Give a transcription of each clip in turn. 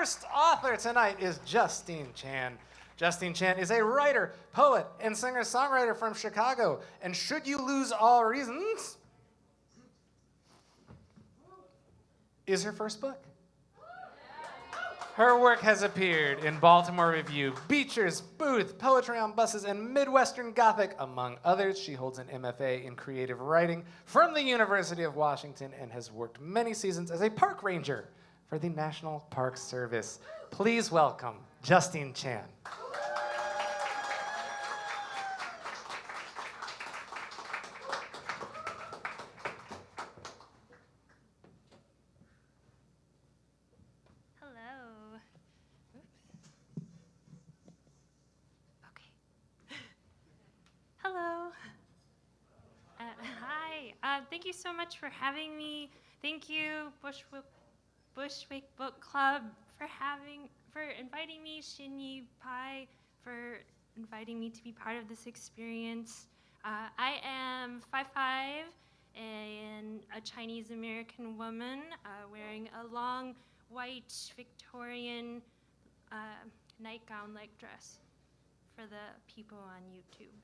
first author tonight is Justine Chan. Justine Chan is a writer, poet, and singer-songwriter from Chicago. And Should You Lose All Reasons is her first book. Her work has appeared in Baltimore Review, Beecher's, Booth, Poetry on Buses, and Midwestern Gothic, among others. She holds an MFA in creative writing from the University of Washington and has worked many seasons as a park ranger for the National Park Service. Please welcome Justine Chan. Thank you so much for having me. Thank you, Bushwick Book Club, for inviting me, Shin for inviting me to be part of this experience. I am 5'5" and a Chinese American woman wearing a long white Victorian nightgown-like dress for the people on YouTube.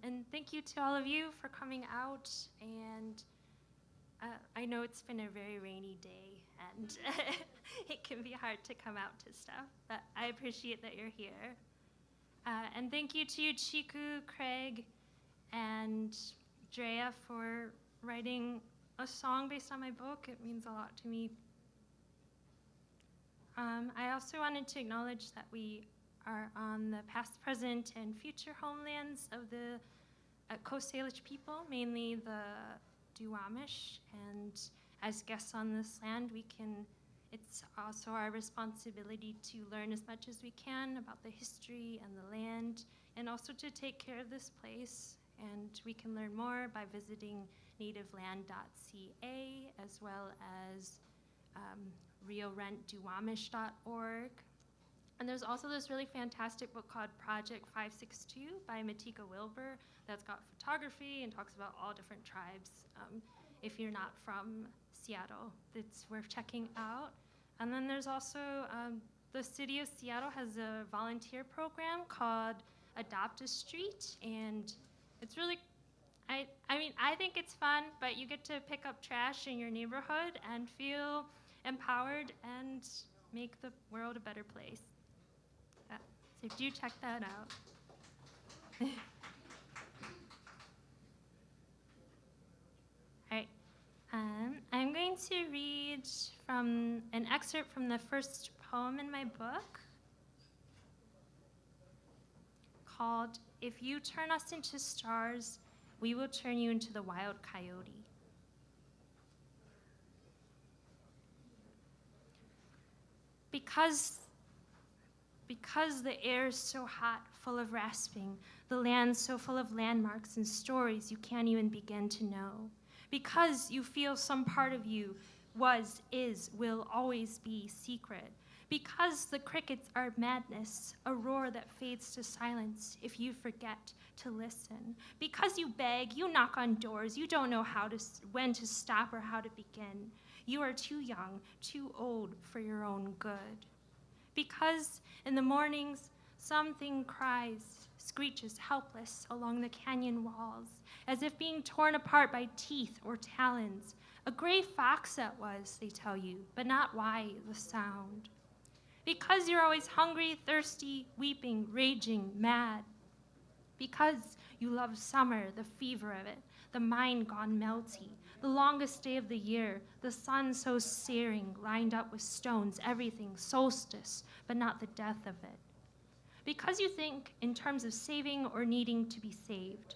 And thank you to all of you for coming out, and I know it's been a very rainy day, and it can be hard to come out to stuff, but I appreciate that you're here. And thank you to Chiku, Craig, and Drea for writing a song based on my book. It means a lot to me. I also wanted to acknowledge that we are on the past, present, and future homelands of the Coast Salish people, mainly the Duwamish. And as guests on this land, it's also our responsibility to learn as much as we can about the history and the land, and also to take care of this place. And we can learn more by visiting nativeland.ca, as well as riorentduwamish.org. And there's also this really fantastic book called Project 562 by Matika Wilbur that's got photography and talks about all different tribes. If you're not from Seattle, it's worth checking out. And then there's also the city of Seattle has a volunteer program called Adopt a Street, and it's really, I think it's fun, but you get to pick up trash in your neighborhood and feel empowered and make the world a better place. So do check that out. All right. I'm going to read from an excerpt from the first poem in my book called If You Turn Us Into Stars, We Will Turn You Into the Wild Coyote. Because the air is so hot, full of rasping, the land so full of landmarks and stories you can't even begin to know. Because you feel some part of you was, is, will always be secret. Because the crickets are madness, a roar that fades to silence if you forget to listen. Because you beg, you knock on doors, you don't know when to stop or how to begin. You are too young, too old for your own good. Because in the mornings, something cries, screeches helpless along the canyon walls, as if being torn apart by teeth or talons. A gray fox that was, they tell you, but not why the sound. Because you're always hungry, thirsty, weeping, raging, mad. Because you love summer, the fever of it, the mind gone melty, the longest day of the year, the sun so searing, lined up with stones, everything solstice, but not the death of it. Because you think in terms of saving or needing to be saved.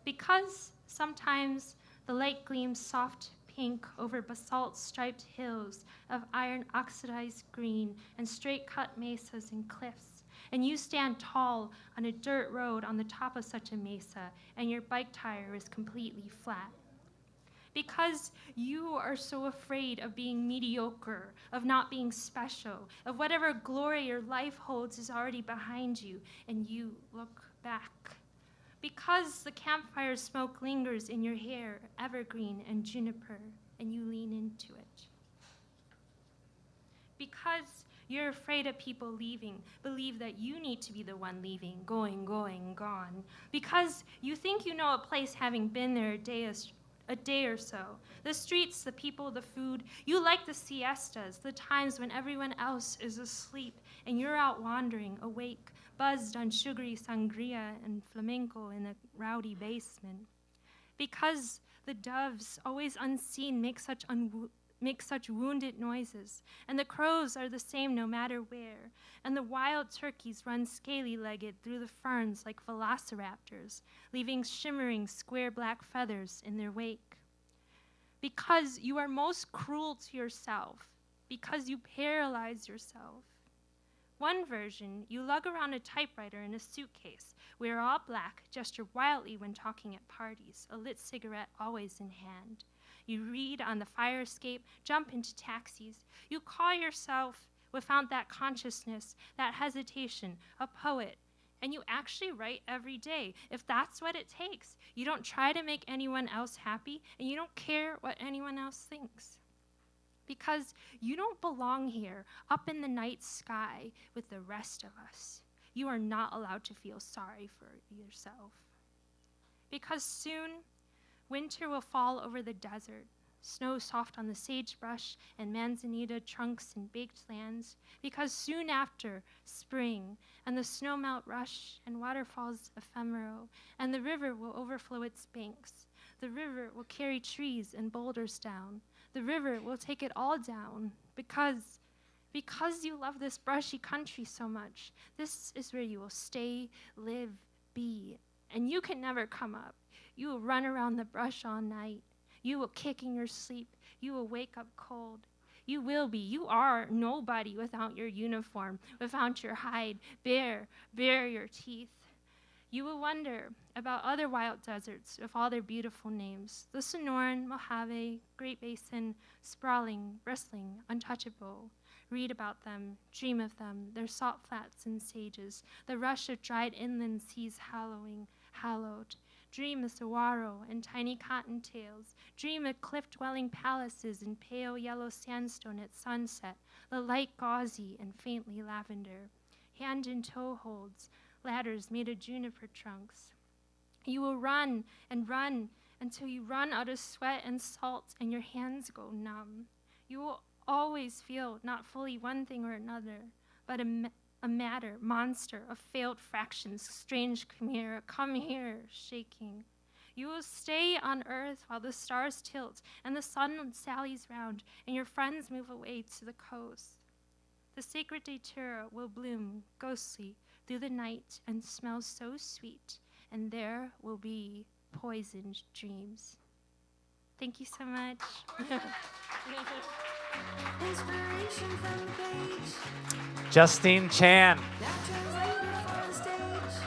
Because sometimes the light gleams soft pink over basalt-striped hills of iron oxidized green and straight-cut mesas and cliffs, and you stand tall on a dirt road on the top of such a mesa, and your bike tire is completely flat. Because you are so afraid of being mediocre, of not being special, of whatever glory your life holds is already behind you, and you look back. Because the campfire smoke lingers in your hair, evergreen and juniper, and you lean into to it. Because you're afraid of people leaving, believe that you need to be the one leaving, going, gone. Because you think you know a place having been there a day or so. The streets, the people, the food. You like the siestas, the times when everyone else is asleep and you're out wandering, awake, buzzed on sugary sangria and flamenco in a rowdy basement. Because the doves, always unseen, make such wounded noises, and the crows are the same no matter where, and the wild turkeys run scaly-legged through the ferns like velociraptors, leaving shimmering square black feathers in their wake. Because you are most cruel to yourself, because you paralyze yourself. One version, you lug around a typewriter in a suitcase, wear all black, gesture wildly when talking at parties, a lit cigarette always in hand. You read on the fire escape, jump into taxis. You call yourself, without that consciousness, that hesitation, a poet. And you actually write every day, if that's what it takes. You don't try to make anyone else happy, and you don't care what anyone else thinks. Because you don't belong here, up in the night sky with the rest of us. You are not allowed to feel sorry for yourself. Because soon, winter will fall over the desert, snow soft on the sagebrush and manzanita trunks and baked lands, because soon after, spring, and the snowmelt rush and waterfalls ephemeral, and the river will overflow its banks. The river will carry trees and boulders down. The river will take it all down, because you love this brushy country so much. This is where you will stay, live, be, and you can never come up. You will run around the brush all night. You will kick in your sleep. You will wake up cold. You are nobody without your uniform, without your hide, bare your teeth. You will wonder about other wild deserts with all their beautiful names. The Sonoran, Mojave, Great Basin, sprawling, bristling, untouchable. Read about them, dream of them, their salt flats and sages, the rush of dried inland seas hallowed. Dream of saguaro and tiny cottontails. Dream of cliff-dwelling palaces in pale yellow sandstone at sunset, the light gauzy and faintly lavender. Hand and toe holds, ladders made of juniper trunks. You will run and run until you run out of sweat and salt and your hands go numb. You will always feel not fully one thing or another, but a matter, monster of failed fractions, strange chimera, come here, shaking. You will stay on earth while the stars tilt and the sun sallies round and your friends move away to the coast. The sacred datura will bloom, ghostly, through the night and smell so sweet, and there will be poisoned dreams. Thank you so much. Inspiration from the page. Justine Chan. Now translated for the stage.